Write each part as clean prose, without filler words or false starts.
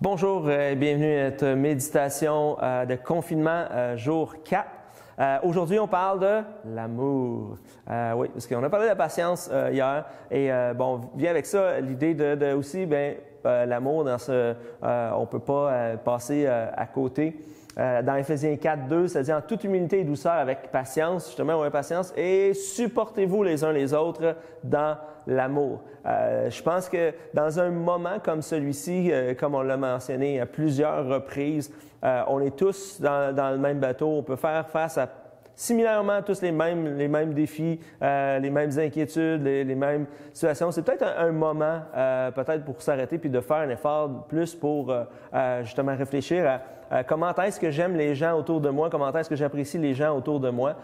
Bonjour et bienvenue à notre méditation de confinement, jour 4. Aujourd'hui, on parle de l'amour. Oui, parce qu'on a parlé de la patience hier et vient avec ça l'idée de aussi, l'amour dans ce, on peut pas passer à côté. Dans Éphésiens 4, 2, ça dit en toute humilité et douceur avec patience, justement, on a patience, et supportez-vous les uns les autres dans l'amour. Je pense que dans un moment comme celui-ci, comme on l'a mentionné à plusieurs reprises, on est tous dans le même bateau, on peut faire face à similairement tous les mêmes défis, les mêmes inquiétudes, les mêmes situations. C'est peut-être un moment, peut-être pour s'arrêter puis de faire un effort plus pour justement réfléchir à comment est-ce que j'aime les gens autour de moi, comment est-ce que j'apprécie les gens autour de moi,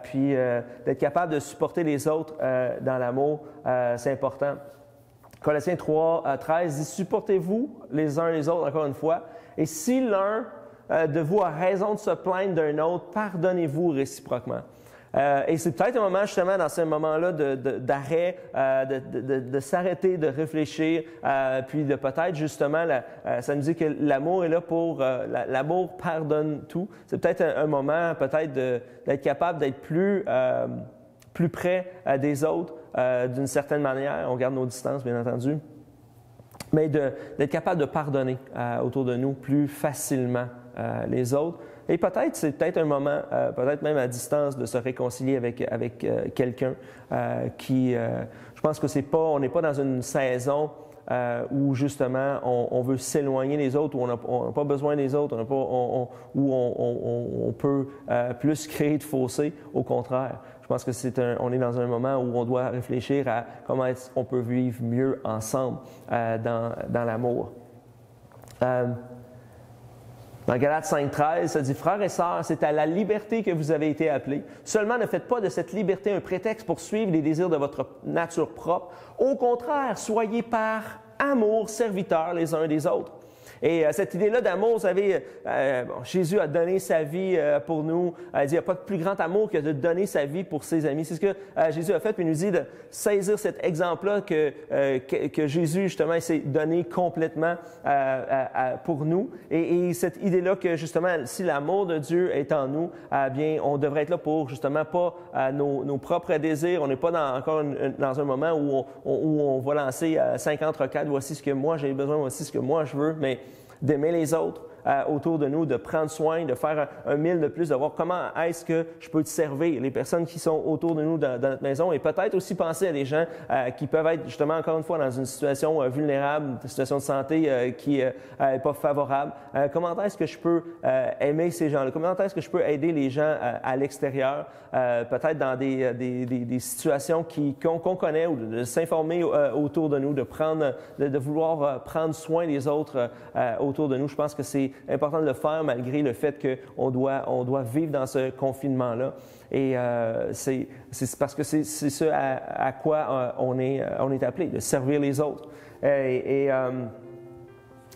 puis d'être capable de supporter les autres dans l'amour, c'est important. Colossiens 3, 13 dit « Supportez-vous les uns les autres, encore une fois, et si l'un de vous a raison de se plaindre d'un autre, pardonnez-vous réciproquement. » Et c'est peut-être un moment justement dans ce moment-là d'arrêt, de s'arrêter, de réfléchir, puis de peut-être justement, ça nous dit que l'amour est là pour, l'amour pardonne tout. C'est peut-être un moment peut-être d'être capable d'être plus près des autres d'une certaine manière. On garde nos distances, bien entendu. Mais d'être capable de pardonner autour de nous plus facilement les autres. Et peut-être, c'est peut-être un moment, peut-être même à distance, de se réconcilier avec quelqu'un qui, je pense que on n'est pas dans une saison où justement on veut s'éloigner des autres, où on n'a pas besoin des autres, où on peut plus créer de fossés. Au contraire, je pense que on est dans un moment où on doit réfléchir à comment est-ce qu'on peut vivre mieux ensemble dans l'amour. Dans Galates 5.13, ça dit « Frères et sœurs, c'est à la liberté que vous avez été appelés. Seulement, ne faites pas de cette liberté un prétexte pour suivre les désirs de votre nature propre. Au contraire, soyez par amour serviteurs les uns des autres. » Et cette idée-là d'amour, vous savez, Jésus a donné sa vie pour nous. Il dit, il n'y a pas de plus grand amour que de donner sa vie pour ses amis. C'est ce que Jésus a fait, puis il nous dit de saisir cet exemple-là que Jésus, justement, s'est donné complètement pour nous. Et cette idée-là que, justement, si l'amour de Dieu est en nous, bien, on devrait être là pour, justement, pas nos propres désirs. On n'est pas encore dans un moment où on va lancer 50 requêtes. Voici ce que moi j'ai besoin, voici ce que moi je veux, mais d'aimer les autres autour de nous, de prendre soin, de faire un mille de plus, de voir comment est-ce que je peux te servir, les personnes qui sont autour de nous dans notre maison, et peut-être aussi penser à des gens qui peuvent être justement encore une fois dans une situation vulnérable, une situation de santé qui est pas favorable. Comment est-ce que je peux aimer ces gens-là? Comment est-ce que je peux aider les gens à l'extérieur, peut-être dans des situations qu'on connaît, ou de s'informer autour de nous, de vouloir prendre soin des autres autour de nous. Je pense que c'est important de le faire malgré le fait qu'on doit vivre dans ce confinement-là. Et c'est parce que c'est ce à quoi on est appelé, de servir les autres.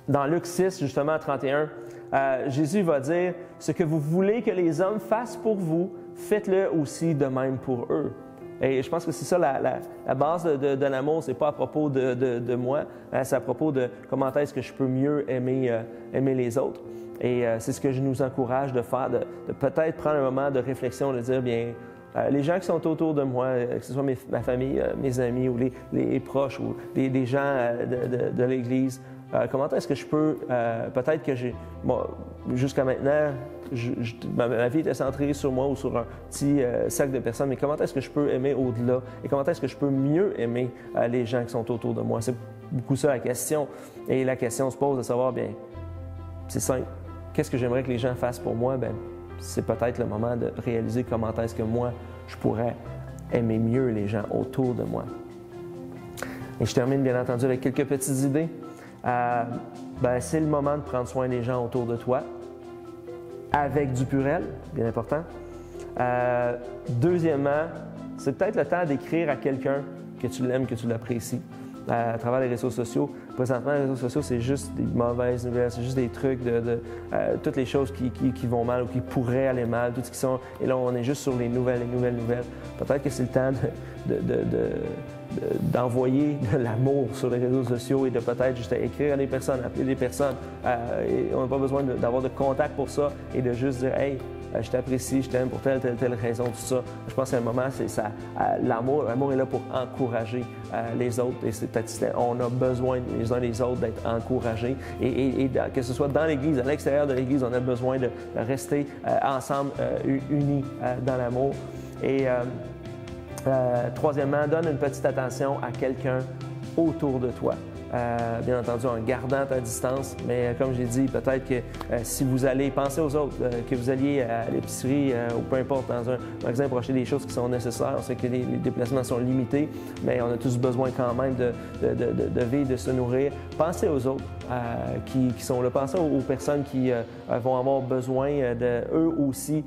Dans Luc 6, justement, 31, Jésus va dire « Ce que vous voulez que les hommes fassent pour vous, faites-le aussi de même pour eux. » Et je pense que c'est ça la base de l'amour. C'est pas à propos de moi, c'est à propos de comment est-ce que je peux mieux aimer les autres. Et c'est ce que je nous encourage de faire, de peut-être prendre un moment de réflexion, de dire, bien, les gens qui sont autour de moi, que ce soit ma famille, mes amis, ou les proches, ou des gens de l'Église, comment est-ce que je peux, peut-être que jusqu'à maintenant, ma vie était centrée sur moi ou sur un petit cercle de personnes, mais comment est-ce que je peux aimer au-delà? Et comment est-ce que je peux mieux aimer les gens qui sont autour de moi? C'est beaucoup ça la question. Et la question se pose de savoir, bien, c'est simple. Qu'est-ce que j'aimerais que les gens fassent pour moi? Bien, c'est peut-être le moment de réaliser comment est-ce que moi, je pourrais aimer mieux les gens autour de moi. Et je termine bien entendu avec quelques petites idées. C'est le moment de prendre soin des gens autour de toi, avec du purel, bien important. Deuxièmement, c'est peut-être le temps d'écrire à quelqu'un que tu l'aimes, que tu l'apprécies, à travers les réseaux sociaux. présentement, les réseaux sociaux, c'est juste des mauvaises nouvelles, c'est juste des trucs toutes les choses qui vont mal ou qui pourraient aller mal, tout ce qui sont. Et là, on est juste sur les nouvelles. Peut-être que c'est le temps d'envoyer de l'amour sur les réseaux sociaux et de peut-être juste écrire à des personnes, appeler des personnes. Et on n'a pas besoin d'avoir de contact pour ça et de juste dire « Hey, je t'apprécie, je t'aime pour telle raison, tout ça. » Je pense qu'à un moment, c'est ça. L'amour est là pour encourager les autres. Et on a besoin les uns des autres d'être encouragés. Et que ce soit dans l'Église, à l'extérieur de l'Église, on a besoin de rester ensemble, unis dans l'amour. Et troisièmement, donne une petite attention à quelqu'un autour de toi. Bien entendu, en gardant ta distance, mais comme j'ai dit, peut-être que si vous allez penser aux autres, que vous alliez à l'épicerie ou peu importe, dans un magasin pour acheter des choses qui sont nécessaires, on sait que les déplacements sont limités, mais on a tous besoin quand même de vivre, de se nourrir. Pensez aux autres qui sont là. Pensez aux personnes qui vont avoir besoin eux aussi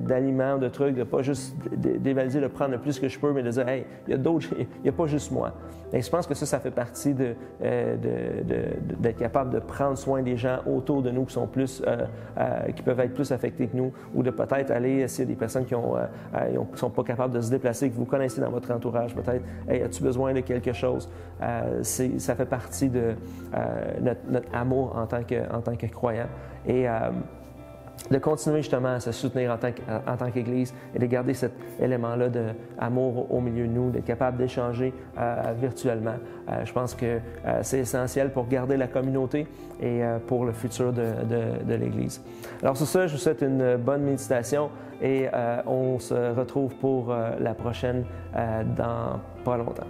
d'aliments, de trucs, de pas juste dévaliser, de prendre le plus que je peux, mais de dire, hey, il y a d'autres, il n'y a pas juste moi. Et je pense que ça fait partie d'être capable de prendre soin des gens autour de nous qui sont qui peuvent être plus affectés que nous, ou de peut-être aller, s'il y a des personnes qui sont pas capables de se déplacer, que vous connaissez dans votre entourage, peut-être, hey, as-tu besoin de quelque chose? Ça fait partie de notre amour en tant que croyant. Et de continuer justement à se soutenir en tant qu'Église et de garder cet élément-là d'amour au milieu de nous, d'être capable d'échanger virtuellement. Je pense que c'est essentiel pour garder la communauté et pour le futur de l'Église. Alors sur ça, je vous souhaite une bonne méditation et on se retrouve pour la prochaine dans pas longtemps.